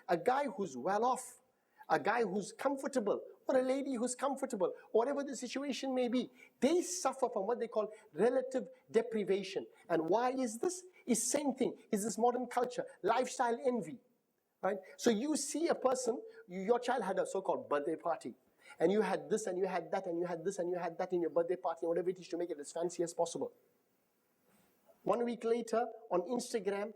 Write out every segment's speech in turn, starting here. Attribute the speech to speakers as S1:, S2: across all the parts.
S1: a guy who's well off, a guy who's comfortable, or a lady who's comfortable, or whatever the situation may be, they suffer from what they call relative deprivation. And why is this? It's same thing. It's this modern culture, lifestyle envy. Right? So you see a person, your child had a so-called birthday party, and you had this and you had that and you had this and you had that in your birthday party, and whatever it is to make it as fancy as possible. 1 week later, on Instagram,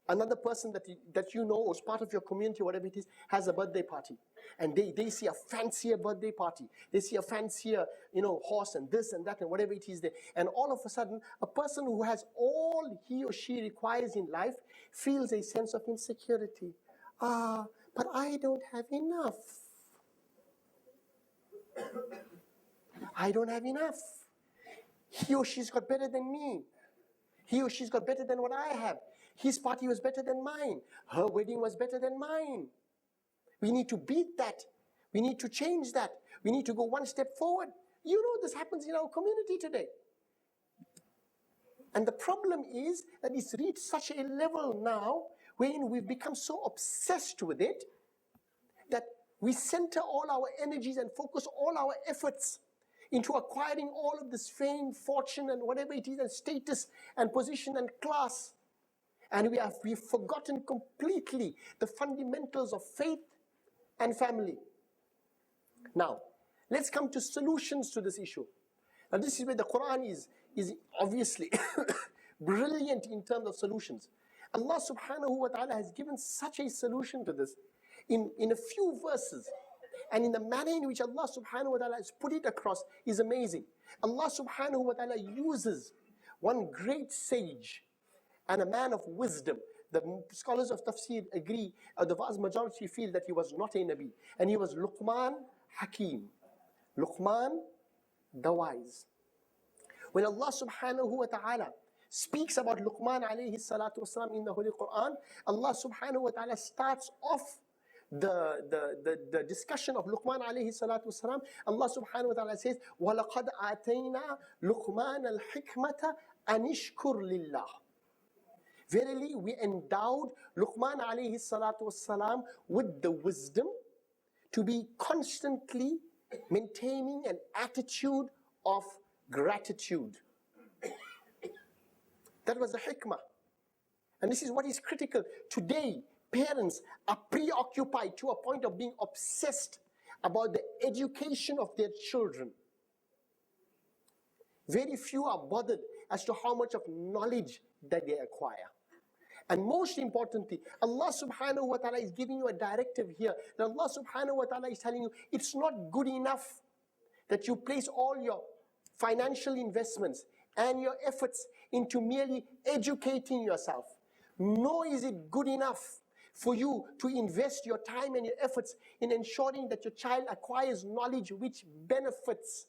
S1: another person that you know, or is part of your community, whatever it is, has a birthday party. And they see a fancier birthday party. They see a fancier, horse and this and that and whatever it is there. And all of a sudden, a person who has all he or she requires in life feels a sense of insecurity. But I don't have enough. I don't have enough. He or she's got better than me. He or she's got better than what I have. His party was better than mine. Her wedding was better than mine. We need to beat that. We need to change that. We need to go one step forward. You know this happens in our community today. And the problem is that it's reached such a level now wherein we've become so obsessed with it that we center all our energies and focus all our efforts into acquiring all of this fame, fortune, and whatever it is, and status, and position, and class. And we've forgotten completely the fundamentals of faith and family. Now, let's come to solutions to this issue. Now, this is where the Quran is obviously brilliant in terms of solutions. Allah subhanahu wa ta'ala has given such a solution to this in a few verses. And in the manner in which Allah subhanahu wa ta'ala has put it across is amazing. Allah subhanahu wa ta'ala uses one great sage and a man of wisdom. The scholars of tafsir agree, the vast majority feel that he was not a Nabi. And he was Luqman Hakim. Luqman the wise. When Allah subhanahu wa ta'ala speaks about Luqman alayhi salatu wasalam in the Holy Quran, Allah subhanahu wa ta'ala starts off the discussion of Luqman alayhi salatu wasalam. Allah subhanahu wa ta'ala says, وَلَقَدْ آتَيْنَا لُقْمَانَ الْحِكْمَةَ أَنِشْكُرْ لِلَّهِ. Verily, we endowed Luqman alayhi salatu wasalam with the wisdom to be constantly maintaining an attitude of gratitude. That was the hikmah. And this is what is critical. Today, parents are preoccupied to a point of being obsessed about the education of their children. Very few are bothered as to how much of knowledge that they acquire. And most importantly, Allah subhanahu wa ta'ala is giving you a directive here. That Allah subhanahu wa ta'ala is telling you, it's not good enough that you place all your financial investments and your efforts into merely educating yourself. Nor is it good enough for you to invest your time and your efforts in ensuring that your child acquires knowledge which benefits.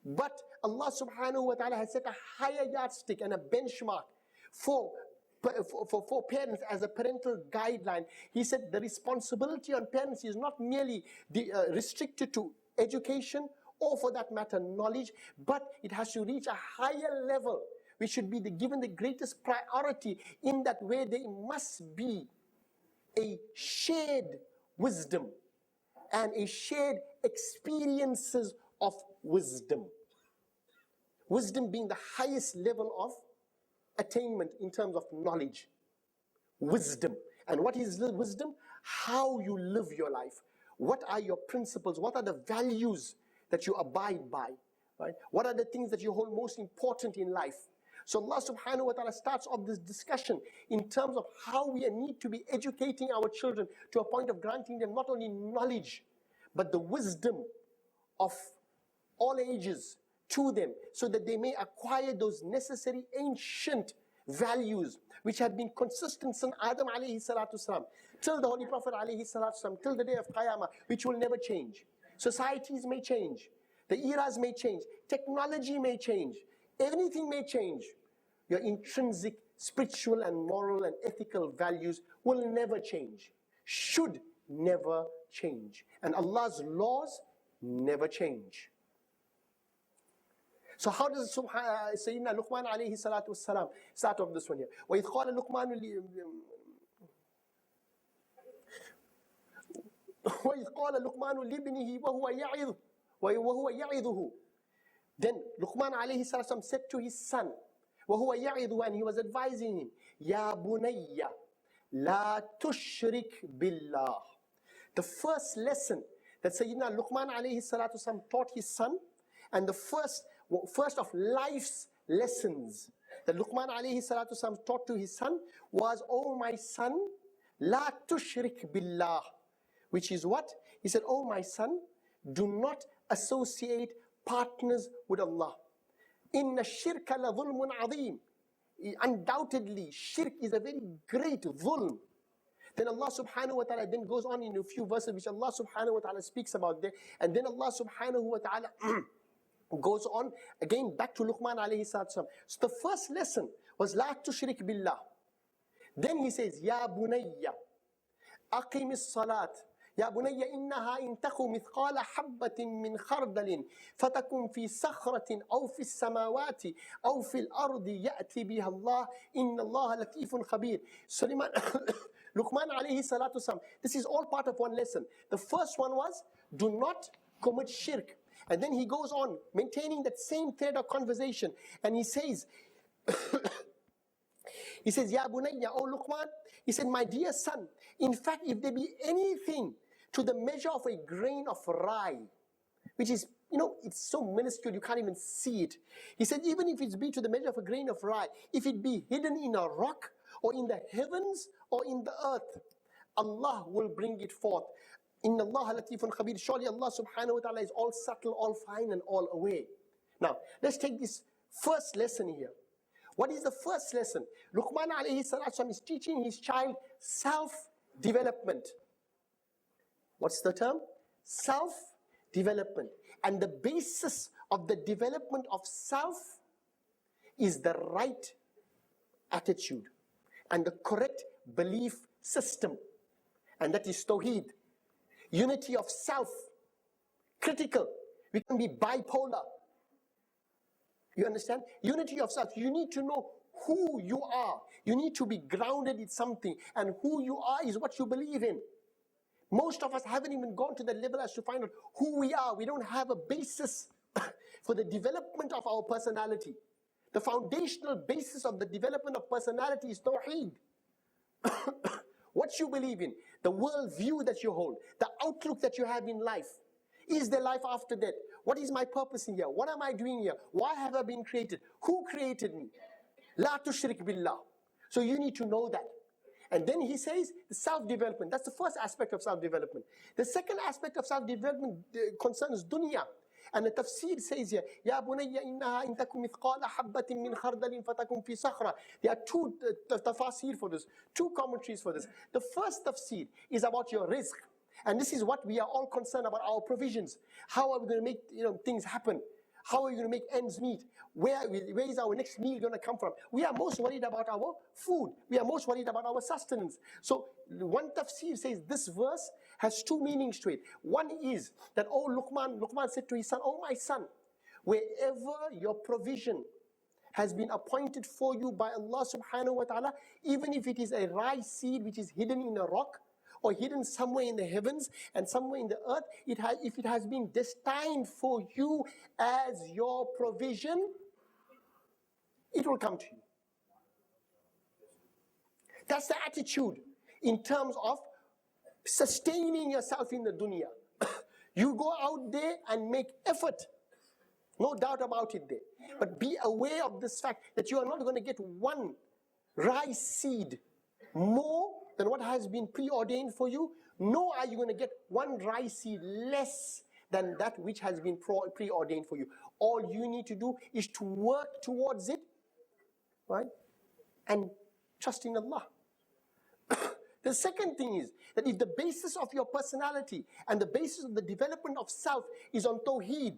S1: But Allah subhanahu wa ta'ala has set a higher yardstick and a benchmark for parents as a parental guideline. He said the responsibility on parents is not merely restricted to education or, for that matter, knowledge, but it has to reach a higher level, which should be given the greatest priority, in that way there must be a shared wisdom and a shared experiences of wisdom. Wisdom being the highest level of attainment in terms of knowledge. Wisdom. And what is wisdom? How you live your life. What are your principles? What are the values that you abide by? Right? What are the things that you hold most important in life? So Allah subhanahu wa ta'ala starts off this discussion in terms of how we need to be educating our children to a point of granting them not only knowledge, but the wisdom of all ages to them, so that they may acquire those necessary ancient values which have been consistent since Adam alayhi salatu salam, till the Holy Prophet alayhi salatu salam, till the day of Qiyamah, which will never change. Societies may change, the eras may change, technology may change, anything may change. Your intrinsic spiritual and moral and ethical values will never change, should never change. And Allah's laws never change. So how does Sayyidina Luqman alayhi salatu wassalam start off this one here? وَإِذْ قَالَ لُقْمَانُ وَإِذْ قَالَ لُقْمَانُ لِابْنِهِ وَهُوَ يَعِظُهُ. Then Luqman alayhi salam said to his son, وَهُوَ يَعِظُهُ, and he was advising him, يَا بُنَيَّ لَا تُشْرِكْ بِاللَّهِ. The first lesson that Sayyidina Luqman alayhi salatu wasalam taught his son, and the first of life's lessons that Luqman alayhi salatu wasalam taught to his son was, "Oh my son, la tushrik billah," which is what? He said, "Oh my son, do not associate partners with Allah. Inna shirka la dhulmun adhim." Undoubtedly, shirk is a very great dhulm. Then Allah subhanahu wa ta'ala then goes on in a few verses which Allah subhanahu wa ta'ala speaks about there. And then Allah subhanahu wa ta'ala goes on again back to Luqman alayhi salatu. So the first lesson was la tushrik billah. Then he says, Ya bunayya, aqimis salat. يا بني إنها إن تك مثقال حبة من خردل فتكن في صخرة أو في السماوات أو في الأرض يأتي بها الله إن الله لطيف خبير. Luqman alayhi salatu wasalam, this is all part of one lesson. The first one was, do not commit shirk. And then he goes on, maintaining that same thread of conversation. And he says, Ya bunayya, oh Luqman, he said, my dear son, in fact, if there be anything to the measure of a grain of rye, which is, it's so minuscule, you can't even see it. He said, even if it be to the measure of a grain of rye, if it be hidden in a rock, or in the heavens, or in the earth, Allah will bring it forth. Inna Allah latifun khabir. Surely Allah subhanahu wa ta'ala is all subtle, all fine, and all aware. Now, let's take this first lesson here. What is the first lesson? Luqman alayhi salatu is teaching his child self-development. What's the term? Self-development. And the basis of the development of self is the right attitude and the correct belief system. And that is Tawheed. Unity of self. Critical. We can be bipolar. You understand? Unity of self. You need to know who you are. You need to be grounded in something. And who you are is what you believe in. Most of us haven't even gone to that level as to find out who we are. We don't have a basis for the development of our personality. The foundational basis of the development of personality is Tawheed. What you believe in, the world view that you hold, the outlook that you have in life. Is there life after death? What is my purpose in here? What am I doing here? Why have I been created? Who created me? La tushrik billah. So you need to know that. And then he says, self-development. That's the first aspect of self-development. The second aspect of self-development concerns dunya. And the tafsir says here, Ya bunayya innaha in takum mithqala habbatin min khardalin fatakum fi sakhra. There are two tafsir for this, two commentaries for this. The first tafsir is about your rizq. And this is what we are all concerned about, our provisions. How are we going to make things happen? How are we going to make ends meet? Where is our next meal going to come from? We are most worried about our food. We are most worried about our sustenance. So one tafsir says this verse has two meanings to it. One is that, oh Luqman said to his son, oh my son, wherever your provision has been appointed for you by Allah subhanahu wa ta'ala, even if it is a rice seed which is hidden in a rock, or hidden somewhere in the heavens and somewhere in the earth, if it has been destined for you as your provision, it will come to you. That's the attitude in terms of sustaining yourself in the dunya. You go out there and make effort. No doubt about it there. But be aware of this fact that you are not going to get one rice seed more than what has been preordained for you, nor are you going to get one rice seed less than that which has been preordained for you. All you need to do is to work towards it, right? And trust in Allah. The second thing is that if the basis of your personality and the basis of the development of self is on Tawheed,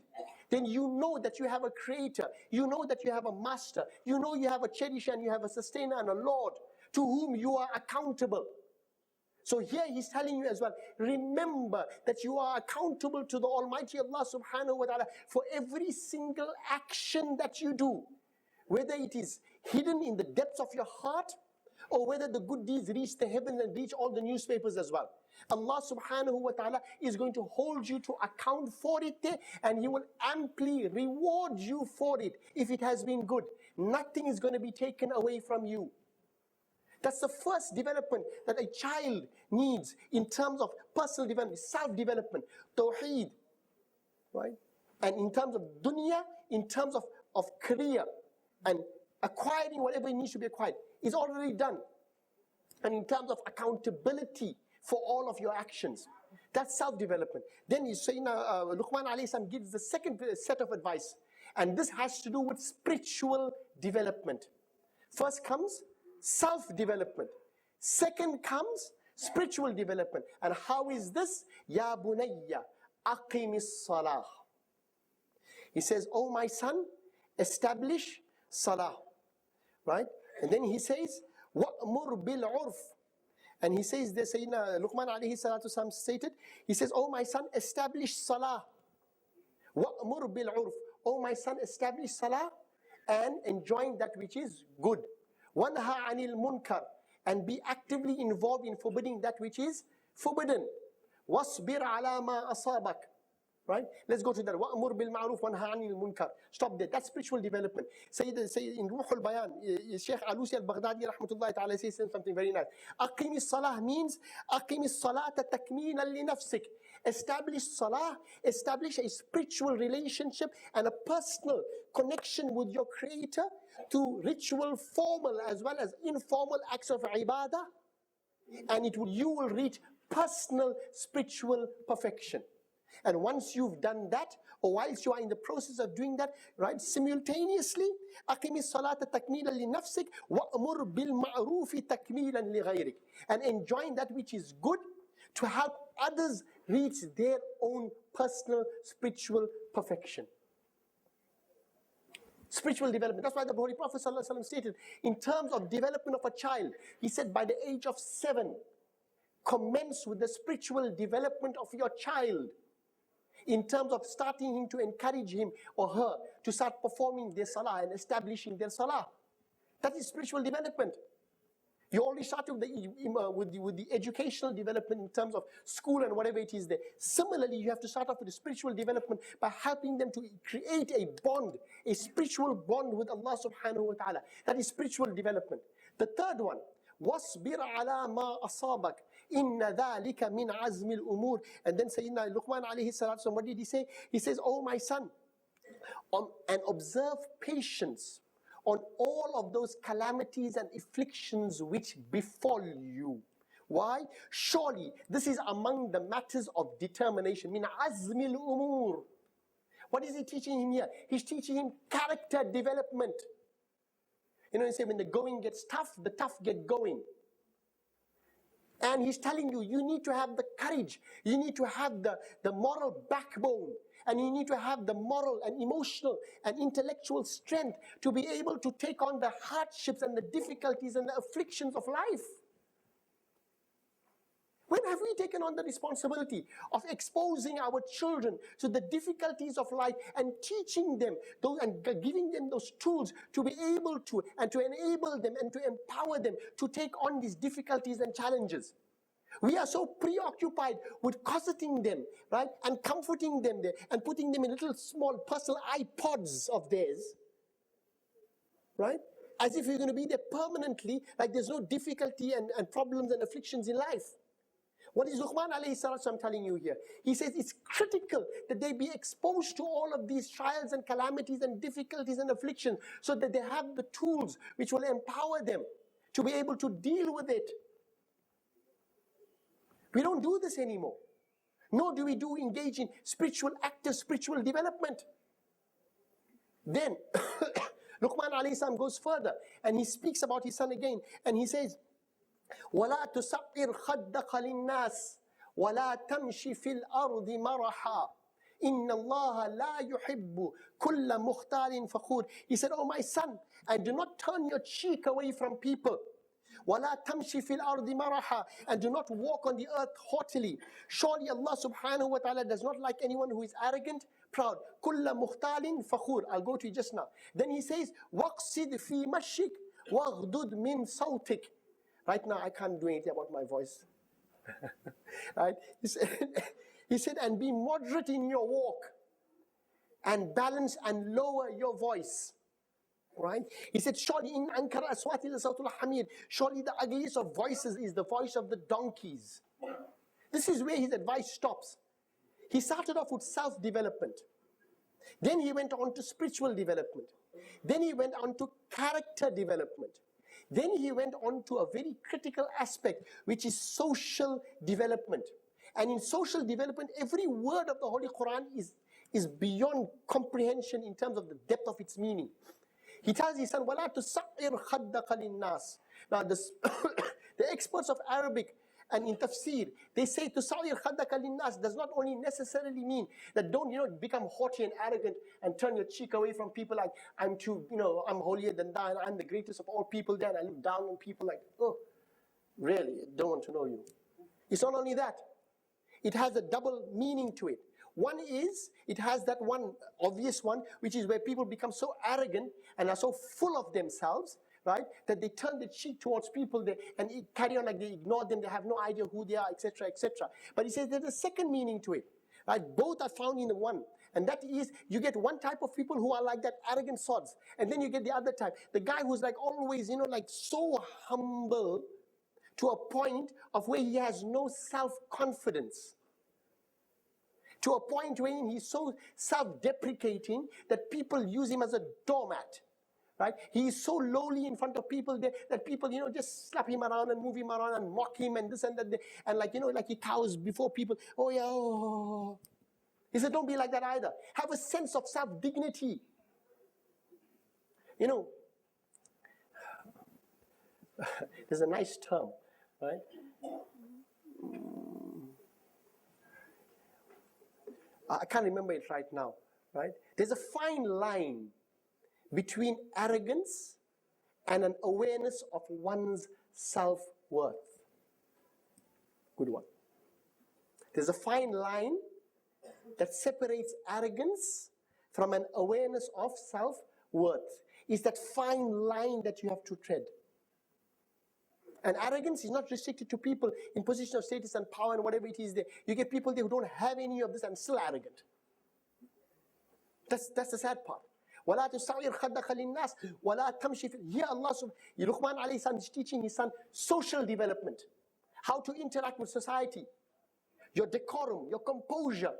S1: then you know that you have a creator, you know that you have a master, you know you have a cherisher and you have a sustainer and a Lord to whom you are accountable. So here he's telling you as well, remember that you are accountable to the Almighty Allah subhanahu wa ta'ala for every single action that you do. Whether it is hidden in the depths of your heart, or whether the good deeds reach the heaven and reach all the newspapers as well. Allah subhanahu wa ta'ala is going to hold you to account for it there, and He will amply reward you for it if it has been good. Nothing is going to be taken away from you. That's the first development that a child needs in terms of personal development, self-development, tawheed, right? And in terms of dunya, in terms of career and acquiring whatever it needs to be acquired, is already done. And in terms of accountability for all of your actions, that's self-development. Then Luqman alayhi salam gives the second set of advice, and this has to do with spiritual development. First comes self-development. Second comes spiritual development. And how is this? Ya bunayya aqimis salah. He says, oh my son, establish salah. Right? And then he says, wa'mur bil urf. And he says, Sayyidina Luqman alayhi salatu wasalam stated, he says, oh my son, establish salah. Wa'mur bil urf. Oh my son, establish salah and enjoin that which is good. Wanha anil munkar, and be actively involved in forbidding that which is forbidden. Wasbir ala ma asabak. Right? Let's go to that. Wa'mur bil ma'ruf wanha anil munkar. Stop there. That's spiritual development. Sayyid in Ruhul Bayan, Sheikh Alusi al-Baghdadi rahmatullahi ta'ala says something very nice. Aqimis salah means aqimis salata takmilan li nafsik. Establish salah, establish a spiritual relationship and a personal connection with your Creator to ritual, formal as well as informal acts of ibadah, and you will reach personal spiritual perfection. And once you've done that, or whilst you are in the process of doing that, right, simultaneously, aqimis salata takmilan li nafsik wa'mur bil ma'rufi takmilan li ghayrik, and enjoin that which is good to help others reach their own personal spiritual perfection. Spiritual development. That's why the Holy Prophet ﷺ stated, in terms of development of a child, he said by the age of 7, commence with the spiritual development of your child, in terms of starting him to encourage him or her to start performing their salah and establishing their salah. That is spiritual development. You already started with the educational development in terms of school and whatever it is there. Similarly, you have to start off with the spiritual development by helping them to create a bond, a spiritual bond with Allah subhanahu wa ta'ala. That is spiritual development. The third one, وَاصْبِرْ عَلَى مَا أَصَابَكَ إِنَّ ذَلِكَ مِنْ عَزْمِ الْأُمُورِ. And then Sayyidina Luqman alayhi salatu, what did he say? He says, oh my son, and observe patience on all of those calamities and afflictions which befall you. Why? Surely this is among the matters of determination. Min azmil umur. What is he teaching him here? He's teaching him character development. You know, he said when the going gets tough, the tough get going. And he's telling you, you need to have the courage. You need to have the moral backbone. And you need to have the moral and emotional and intellectual strength to be able to take on the hardships and the difficulties and the afflictions of life. When have we taken on the responsibility of exposing our children to the difficulties of life and teaching them and giving them those tools to be able to, and to enable them and to empower them to take on these difficulties and challenges? We are so preoccupied with cosseting them, right, and comforting them there, and putting them in little small personal iPods of theirs, right, as if you're going to be there permanently, like there's no difficulty and problems and afflictions in life. What is Luqman alayhi salatu telling you here? He says it's critical that they be exposed to all of these trials and calamities and difficulties and afflictions, so that they have the tools which will empower them to be able to deal with it. We don't do this anymore. Nor do we engage in spiritual active spiritual development. Then Luqman alayhi salam goes further and he speaks about his son again, and he says, وَلَا تُسَعِّرْ خَدَّقَ لِلنَّاسِ وَلَا تَمْشِ فِي الْأَرْضِ مَرَحًا إِنَّ اللَّهَ لَا يُحِبُّ كُلَّ مُخْتَالٍ فَخُورٍ. He said, oh my son, and do not turn your cheek away from people. وَلَا تَمْشِ فِي الْأَرْضِ مَرَحًا, and do not walk on the earth haughtily. Surely Allah subhanahu wa ta'ala does not like anyone who is arrogant, proud. كُلَّ مُخْتَالٍ فَخُورٍ. I'll go to it just now. Then he says, وَقْصِدْ فِي مَشِّكْ وَغْدُدْ مِنْ صَوْتِكْ. Right now I can't do anything about my voice. Right? He said, and be moderate in your walk, and balance and lower your voice. Right? He said, surely in Ankara aswati la sawtul hamid, surely the ugliest of voices is the voice of the donkeys. This is where his advice stops. He started off with self-development. Then he went on to spiritual development. Then he went on to character development. Then he went on to a very critical aspect, which is social development. And in social development, every word of the Holy Quran is beyond comprehension in terms of the depth of its meaning. He tells his son, وَلَا تُسَعِّرْ خَدَّقَ لِلنَّاسِ. Now, the experts of Arabic and in tafsir, they say تُسَعِّرْ خَدَّقَ لِلنَّاسِ does not only necessarily mean that don't, become haughty and arrogant and turn your cheek away from people like, I'm holier than thou and I'm the greatest of all people, then I look down on people like, oh, really, I don't want to know you. It's not only that. It has a double meaning to it. One is, it has that one obvious one, which is where people become so arrogant and are so full of themselves, right, that they turn the cheek towards people and carry on like they ignore them, they have no idea who they are, etc., etc. But he says there's a second meaning to it, right? Both are found in the one. And that is, you get one type of people who are like that arrogant sods, and then you get the other type, the guy who's like always, like so humble to a point of where he has no self-confidence. To a point where he's so self-deprecating that people use him as a doormat, right? He is so lowly in front of people that people, just slap him around and move him around and mock him and this and that, and like he cows before people. Oh yeah, oh. He said, don't be like that either. Have a sense of self-dignity. There's a nice term, right? I can't remember it right now, right? There's a fine line between arrogance and an awareness of one's self-worth. Good one. There's a fine line that separates arrogance from an awareness of self-worth. It's that fine line that you have to tread. And arrogance is not restricted to people in position of status and power and whatever it is there. You get people there who don't have any of this and still arrogant. That's the sad part. وَلَا تُسَعِّرْ خَدَّقَ لِلنَّاسِ وَلَا تَمْشِ فِي. Here Allah Luqman alayhi salam is teaching his son social development. How to interact with society. Your decorum, your composure,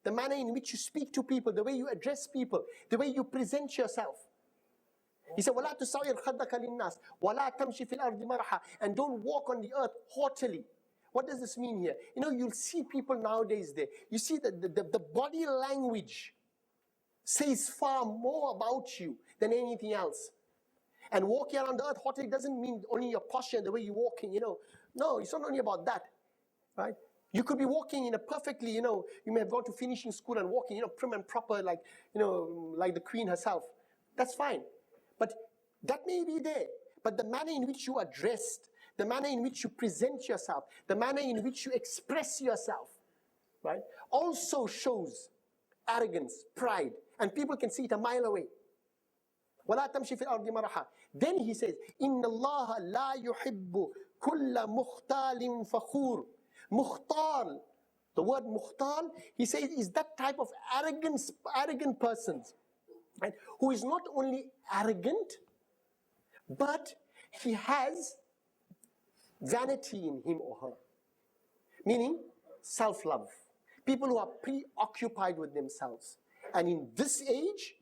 S1: the manner in which you speak to people, the way you address people, the way you present yourself. He said, وَلَا تُسَعِّرْ خَدَّقَ لِلنَّاسِ وَلَا تَمْشِ فِي الْأَرْضِ مَرَحًا. And don't walk on the earth haughtily. What does this mean here? You'll see people nowadays there. You see that the body language says far more about you than anything else. And walking around the earth haughtily doesn't mean only your posture and the way you're walking, No, it's not only about that, right? You could be walking in a perfectly, you may have gone to finishing school and walking, prim and proper, like, like the queen herself. That's fine. But that may be there. But the manner in which you are dressed, the manner in which you present yourself, the manner in which you express yourself, right, also shows arrogance, pride. And people can see it a mile away. وَلَا تَمْشِ فِي الْأَرْضِ مَرَحًا. Then he says, إِنَّ اللَّهَ لَا يُحِبُّ كُلَّ مُخْتَالٍ فَخُورٍ. Mukhtal, the word mukhtal, he says, is that type of arrogant persons, right, who is not only arrogant, but he has vanity in him or her. Meaning, self-love. People who are preoccupied with themselves. And in this age,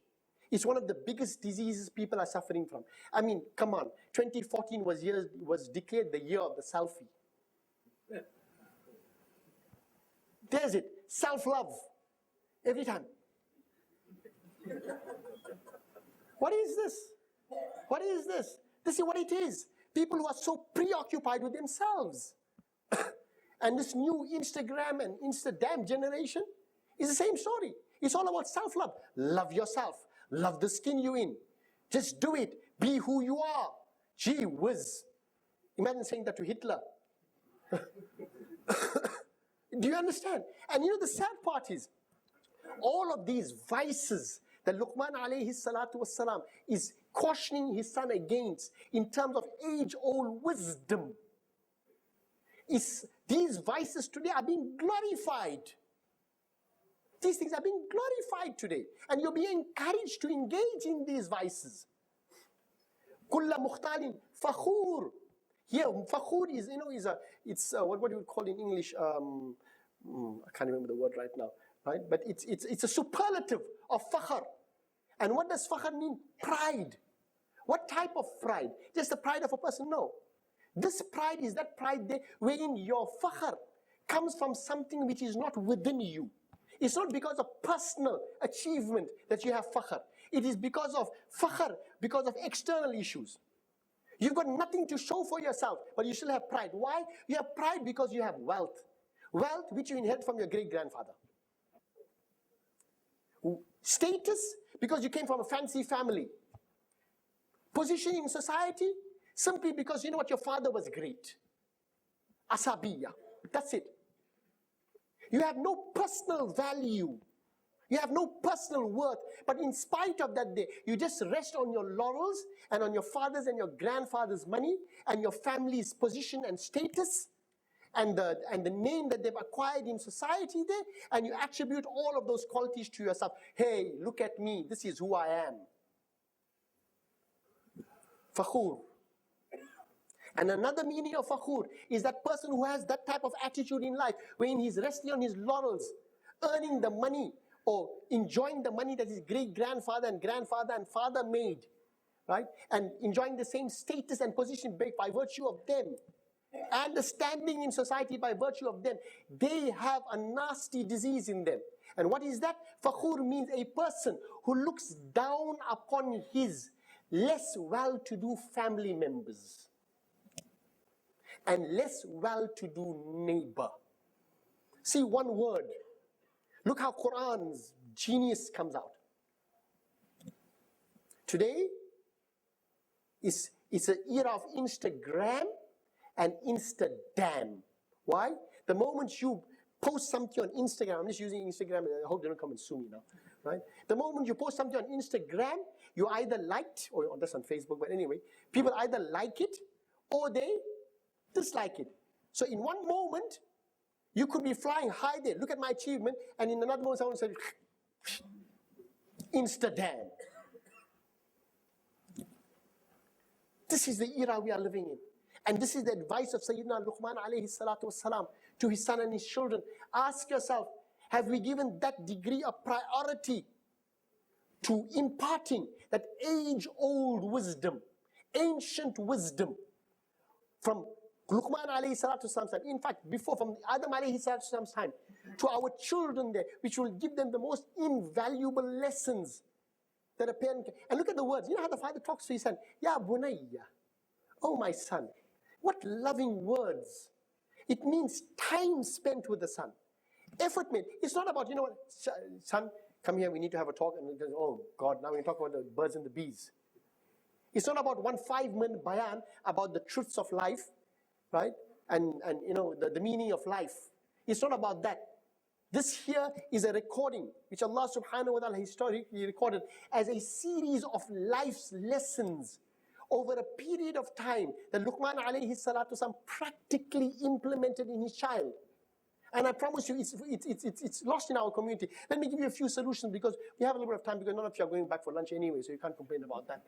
S1: it's one of the biggest diseases people are suffering from. I mean, come on, 2014 was declared the year of the selfie. There's it, self-love, every time. What is this? What is this? This is what it is. People who are so preoccupied with themselves. And this new Instagram and Instagram generation is the same story. It's all about self-love. Love yourself. Love the skin you're in. Just do it. Be who you are. Gee whiz. Imagine saying that to Hitler. Do you understand? And the sad part is, all of these vices that Luqman alayhi salatu wassalam is cautioning his son against in terms of age-old wisdom. these vices today are being glorified. These things are being glorified today. And you're being encouraged to engage in these vices. Kulla mukhtalin fakhur. Here, fakhur is, it's what do you call in English? I can't remember the word right now. Right? But it's a superlative of fakhr. And what does fakhr mean? Pride. What type of pride? Just the pride of a person? No. This pride is that pride there wherein your fakhr comes from something which is not within you. It's not because of personal achievement that you have fakhr. It is because of fakhr, because of external issues. You've got nothing to show for yourself, but you still have pride. Why? You have pride because you have wealth. Wealth which you inherit from your great-grandfather. Status, because you came from a fancy family. Position in society, simply because you know what, your father was great. Asabiyya. That's it. You have no personal value. You have no personal worth. But in spite of that, you just rest on your laurels and on your father's and your grandfather's money and your family's position and status and the name that they've acquired in society there, and you attribute all of those qualities to yourself. Hey, look at me. This is who I am. Fakhur. And another meaning of fakhur is that person who has that type of attitude in life, when he's resting on his laurels, earning the money or enjoying the money that his great-grandfather and grandfather and father made, right? And enjoying the same status and position by virtue of them, and the standing in society by virtue of them, they have a nasty disease in them. And what is that? Fakhur means a person who looks down upon his less well-to-do family members and less well-to-do neighbor. See, one word. Look how Quran's genius comes out. Today, it's an era of Instagram and Instadam. Why? The moment you post something on Instagram, I'm just using Instagram, I hope they don't come and sue me now, right? The moment you post something on Instagram, you either liked, or that's on Facebook, but anyway, people either like it or they dislike it. So in one moment, you could be flying high there, look at my achievement, and in another moment someone said, Instadam. This is the era we are living in. And this is the advice of Sayyidina Luqman alayhi salatu wasalam to his son and his children. Ask yourself, have we given that degree of priority to imparting that age-old wisdom, ancient wisdom from Luqman alayhi salatu wasalam's time, in fact, before from Adam alayhi salatu wasalam's time, to our children there, which will give them the most invaluable lessons that a parent can. And look at the words. You know how the father talks to his son? Ya bunayya. Oh, my son. What loving words. It means time spent with the son. Effort made. It's not about, you know what, son, come here, we need to have a talk. And it goes, oh, God, now we talk about the birds and the bees. It's not about 1 5-minute bayan about the truths of life, right? And you know, the meaning of life. It's not about that. This here is a recording, which Allah subhanahu wa ta'ala historically recorded as a series of life's lessons over a period of time that Luqman alayhi salatu wasalam practically implemented in his child. And I promise you, it's lost in our community. Let me give you a few solutions, because we have a little bit of time, because none of you are going back for lunch anyway, so you can't complain about that.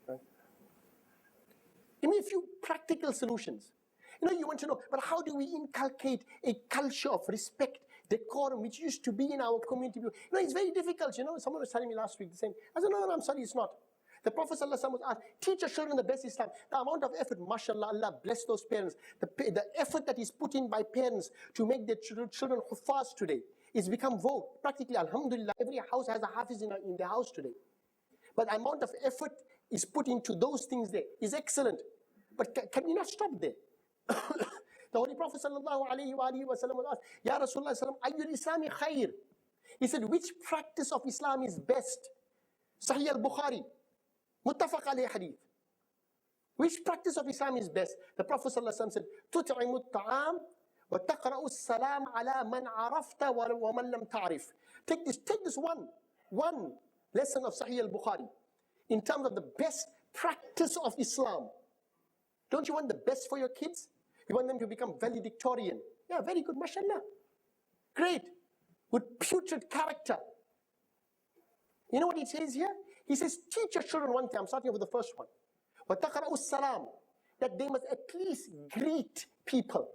S1: Right? Give me a few practical solutions. You know, you want to know, but how do we inculcate a culture of respect, decorum, which used to be in our community? You know, it's very difficult. You know, someone was telling me last week the same. I said, no, I'm sorry, it's not. The Prophet ﷺ was asked, teach your children the best Islam. The amount of effort, mashallah, Allah bless those parents. The effort that is put in by parents to make their children huffaz today, it's become vogue. Practically, alhamdulillah, every house has a hafiz in the house today. But the amount of effort is put into those things there is excellent. But can we not stop there? The Holy Prophet sallallahu alayhi wa sallam was asked, Ya Rasulullah sallam, ayyul Islami khair? He said, which practice of Islam is best? Sahih al-Bukhari, muttafaq alayhi hadith. Which practice of Islam is best? The Prophet sallallahu alayhi wa sallam said, tut'imu at-ta'am wa taqra'u as-salam ala man arafta wa man lam ta'rif. Take this one lesson of Sahih al-Bukhari in terms of the best practice of Islam. Don't you want the best for your kids? You want them to become valedictorian. Yeah, very good, mashallah. Great. With putrid character. You know what he says here? He says, teach your children one thing. I'm starting with the first one. وَتَقْرَأُ السَّلَامُ, that they must at least greet people.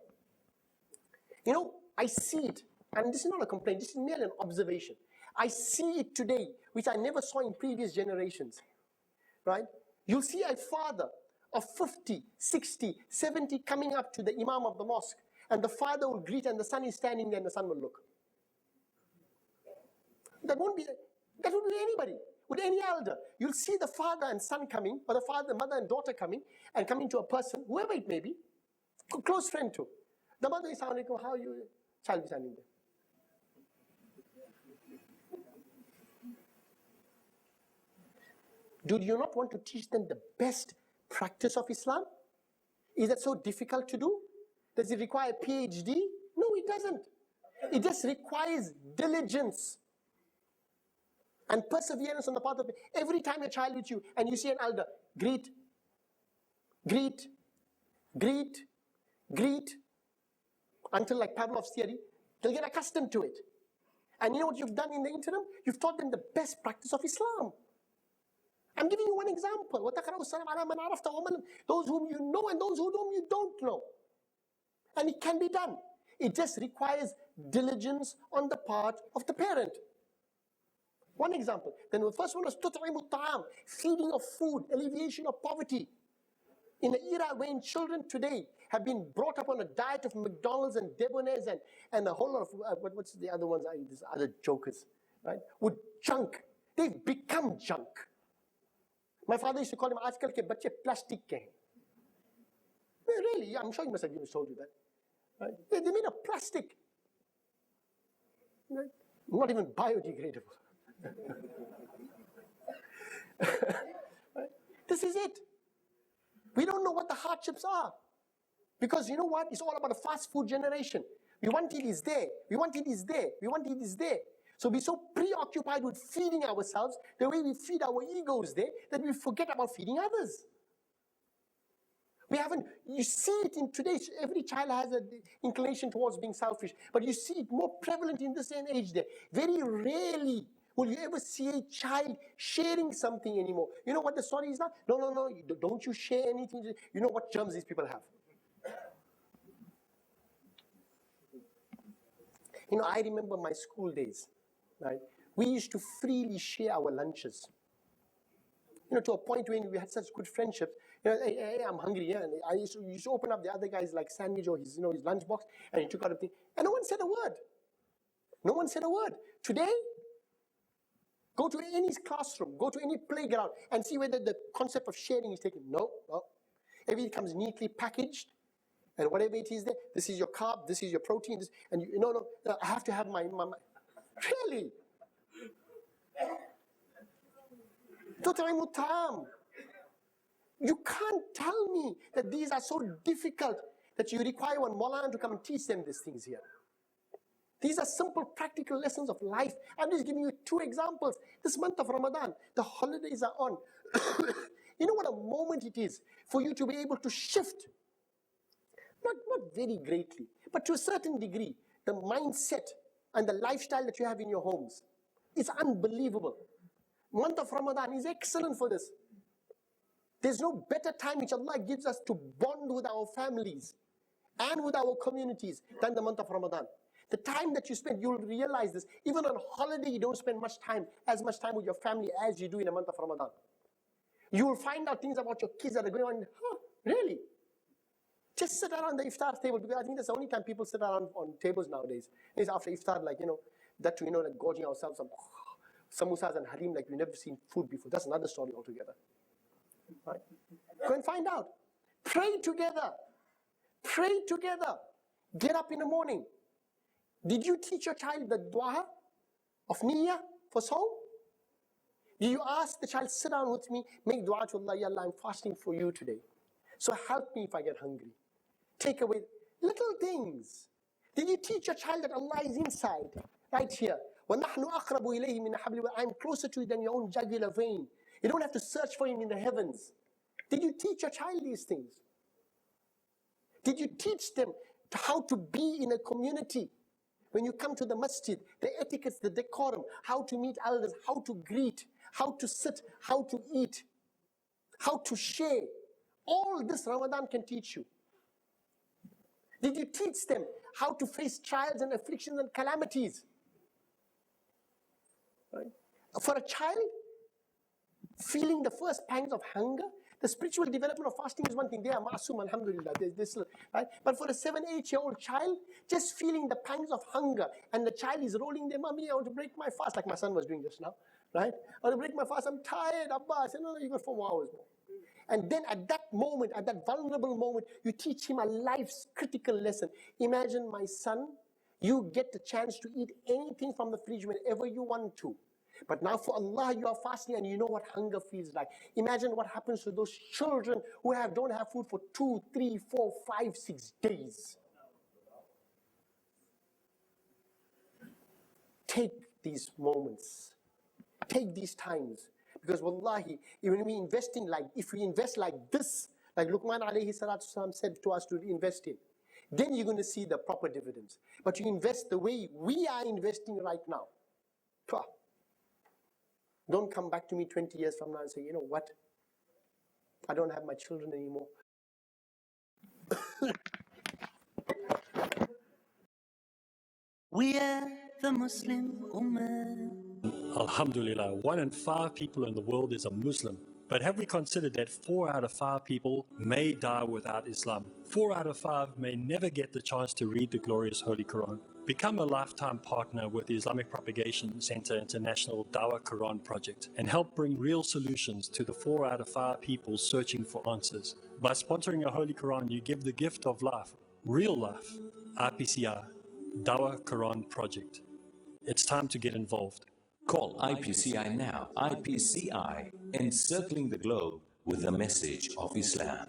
S1: You know, I see it, and this is not a complaint, this is merely an observation. I see it today, which I never saw in previous generations. Right? You'll see a father of 50, 60, 70 coming up to the Imam of the mosque, and the father will greet, and the son is standing there, and the son will look. That would be anybody, with any elder. You'll see the father and son coming, or the father, mother and daughter coming, and coming to a person, whoever it may be, close friend to. The mother is, how are you? Child is standing there. Do you not want to teach them the best practice of Islam? Is that so difficult to do? Does it require a PhD? No, it doesn't. It just requires diligence and perseverance on the part of it. Every time a child with you and you see an elder, greet, greet, greet, greet, until like Pavlov's theory, they'll get accustomed to it. And you know what you've done in the interim? You've taught them the best practice of Islam. I'm giving you one example. Those whom you know and those whom you don't know. And it can be done. It just requires diligence on the part of the parent. One example. Then the first one was tut'imu ta'am, feeding of food, alleviation of poverty. In an era when children today have been brought up on a diet of McDonald's and debonairs and a whole lot of, what's the other ones, these other jokers, right? With junk. They've become junk. My father used to call him, aajkal ke bacche plastic ke hain. Really, I'm sure he must have told you that. Right? They're made of plastic. Right? Not even biodegradable. Right? This is it. We don't know what the hardships are. Because you know what? It's all about a fast food generation. We want it is there. We want it is there. We want it is there. So we're so preoccupied with feeding ourselves, the way we feed our egos there, that we forget about feeding others. You see it in today's, every child has an inclination towards being selfish, but you see it more prevalent in this day and age there. Very rarely will you ever see a child sharing something anymore. You know what the story is now? No, don't you share anything. You know what germs these people have. You know, I remember my school days, right? We used to freely share our lunches. You know, to a point when we had such good friendships. You know, hey, I'm hungry, yeah. And I used to open up the other guy's like sandwich or his lunchbox, and he took out a thing, and no one said a word. No one said a word. Today, go to any classroom, go to any playground, and see whether the concept of sharing is taken. No. Everything comes neatly packaged, and whatever it is there, this is your carb, this is your protein, this, and no, I have to have my really. Tut'imu ta'am. You can't tell me that these are so difficult that you require one Maulana to come and teach them these things here. These are simple, practical lessons of life. I'm just giving you 2 examples. This month of Ramadan, the holidays are on. You know what a moment it is for you to be able to shift, not very greatly, but to a certain degree, the mindset and the lifestyle that you have in your homes. It's unbelievable. Month of Ramadan is excellent for this. There's no better time which Allah gives us to bond with our families and with our communities than the month of Ramadan. The time that you spend, you'll realize this. Even on holiday, you don't spend as much time with your family as you do in the month of Ramadan. You will find out things about your kids that are going on. Really? Just sit around the iftar table, because I think that's the only time people sit around on tables nowadays. It's after iftar, like, like gorging ourselves on samosas and halim like we've never seen food before. That's another story altogether. Right? Go and find out. Pray together. Pray together. Get up in the morning. Did you teach your child the dua of niyyah for Sawm? Did you ask the child, sit down with me, make dua to Allah, Ya Allah, I'm fasting for you today. So help me if I get hungry. Take away little things. Did you teach your child that Allah is inside, right here? وَنَحْنُ أَقْرَبُ إِلَيْهِ مِنَ حَبْلِ الْوَرِيدِ. I'm closer to you than your own jugular vein. You don't have to search for him in the heavens. Did you teach your child these things? Did you teach them how to be in a community? When you come to the masjid, the etiquettes, the decorum, how to meet elders, how to greet, how to sit, how to eat, how to share. All this Ramadan can teach you. Did you teach them how to face trials and afflictions and calamities? Right? For a child, feeling the first pangs of hunger, the spiritual development of fasting is one thing. They are ma'asum, alhamdulillah. Right? But for a 7, 8-year-old child, just feeling the pangs of hunger, and the child is rolling their, mommy, I want to break my fast, like my son was doing just now. Right? I want to break my fast, I'm tired, Abba. I said, no, you got 4 more hours more. And then at that moment, at that vulnerable moment, you teach him a life's critical lesson. Imagine, my son, you get the chance to eat anything from the fridge whenever you want to. But now for Allah, you are fasting and you know what hunger feels like. Imagine what happens to those children who don't have food for 2, 3, 4, 5, 6 days. Take these moments. Take these times. Because wallahi, when we invest in if we invest like this, like Luqman alayhi salatu salam said to us to invest in, then you're going to see the proper dividends. But you invest the way we are investing right now. Don't come back to me 20 years from now and say, you know what? I don't have my children anymore.
S2: We are the Muslim Ummah.
S3: Alhamdulillah, 1 in 5 people in the world is a Muslim. But have we considered that 4 out of 5 people may die without Islam? 4 out of 5 may never get the chance to read the glorious Holy Quran. Become a lifetime partner with the Islamic Propagation Center International Dawah Quran Project and help bring real solutions to the 4 out of 5 people searching for answers. By sponsoring a Holy Quran, you give the gift of life, real life. IPCI, Dawah Quran Project. It's time to get involved.
S4: Call IPCI now. IPCI, encircling the globe with the message of Islam.